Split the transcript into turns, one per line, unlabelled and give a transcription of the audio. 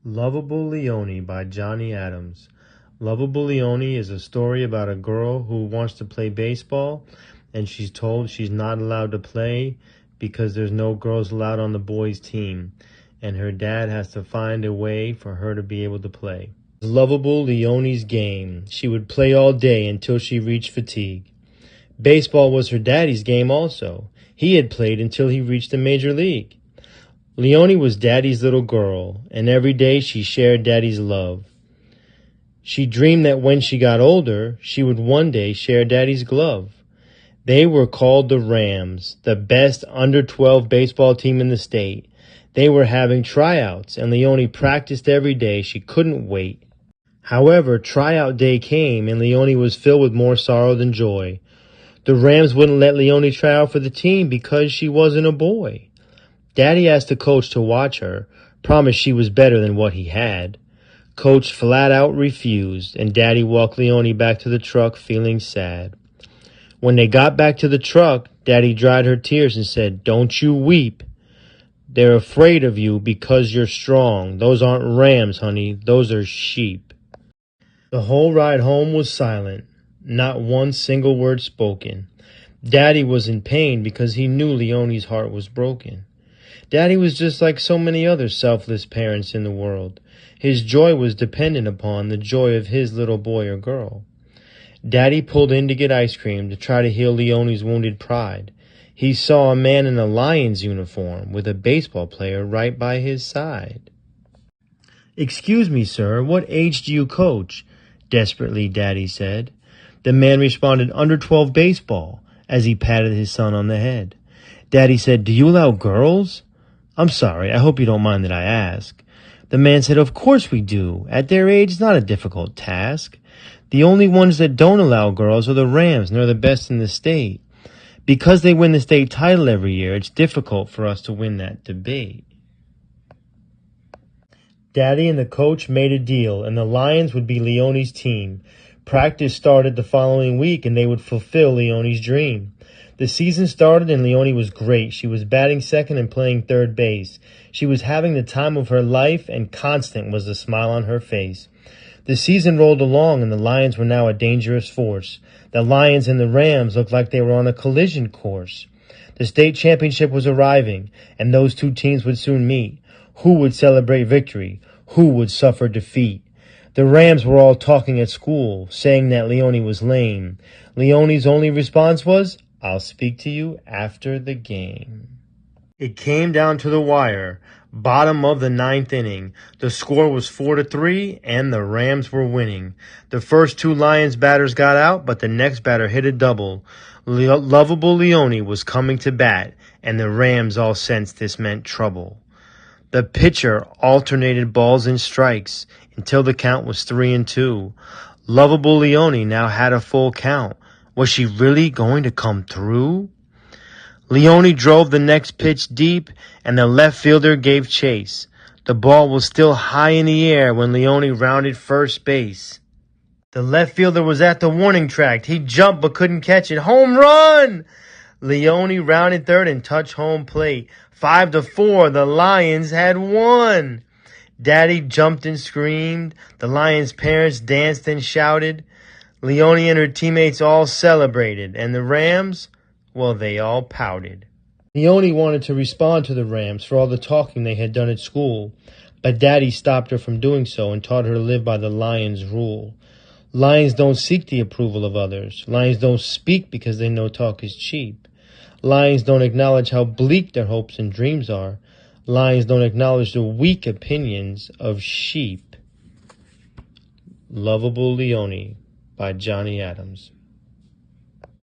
Lovable Leoni by Jon E. Lovable Leoni is a story about a girl who wants to play baseball, and she's told she's not allowed to play because there's no girls allowed on the boys' team, and her dad has to find a way for her to be able to play. Lovable Leoni's game. She would play all day until she reached fatigue. Baseball was her daddy's game also. He had played until he reached the major league. Leoni was Daddy's little girl, and every day she shared Daddy's love. She dreamed that when she got older, she would one day share Daddy's glove. They were called the Rams, the best under-12 baseball team in the state. They were having tryouts, and Leoni practiced every day. She couldn't wait. However, tryout day came, and Leoni was filled with more sorrow than joy. The Rams wouldn't let Leoni try out for the team because she wasn't a boy. Daddy asked the coach to watch her, promised she was better than what he had. Coach flat out refused, and Daddy walked Leoni back to the truck feeling sad. When they got back to the truck, Daddy dried her tears and said, "Don't you weep. They're afraid of you because you're strong. Those aren't rams, honey. Those are sheep." The whole ride home was silent, not one single word spoken. Daddy was in pain because he knew Leoni's heart was broken. Daddy was just like so many other selfless parents in the world. His joy was dependent upon the joy of his little boy or girl. Daddy pulled in to get ice cream to try to heal Leoni's wounded pride. He saw a man in a Lions uniform with a baseball player right by his side. "Excuse me, sir, what age do you coach?" desperately Daddy said. The man responded, "Under 12 baseball," as he patted his son on the head. Daddy said, "Do you allow girls?" "I'm sorry, I hope you don't mind that I ask." The man said, "Of course we do. At their age, it's not a difficult task. The only ones that don't allow girls are the Rams, and they're the best in the state. Because they win the state title every year, it's difficult for us to win that debate." Daddy and the coach made a deal, and the Lions would be Leoni's team. Practice started the following week, and they would fulfill Leoni's dream. The season started, and Leoni was great. She was batting second and playing third base. She was having the time of her life, and constant was the smile on her face. The season rolled along, and the Lions were now a dangerous force. The Lions and the Rams looked like they were on a collision course. The state championship was arriving, and those two teams would soon meet. Who would celebrate victory? Who would suffer defeat? The Rams were all talking at school, saying that Leoni was lame. Leoni's only response was, "I'll speak to you after the game." It came down to the wire, bottom of the ninth inning. The score was 4-3, and the Rams were winning. The first two Lions batters got out, but the next batter hit a double. Lovable Leoni was coming to bat, and the Rams all sensed this meant trouble. The pitcher alternated balls and strikes until the count was 3-2. Lovable Leoni now had a full count. Was she really going to come through? Leoni drove the next pitch deep, and the left fielder gave chase. The ball was still high in the air when Leoni rounded first base. The left fielder was at the warning track. He jumped but couldn't catch it. Home run! Leoni rounded third and touched home plate. 5-4, the Lions had won. Daddy jumped and screamed. The Lions' parents danced and shouted. Leoni and her teammates all celebrated, and the Rams, well, they all pouted. Leoni wanted to respond to the Rams for all the talking they had done at school, but Daddy stopped her from doing so and taught her to live by the Lions' rule. Lions don't seek the approval of others. Lions don't speak because they know talk is cheap. Lions don't acknowledge how bleak their hopes and dreams are. Lions don't acknowledge the weak opinions of sheep. Lovable Leoni by Jon E.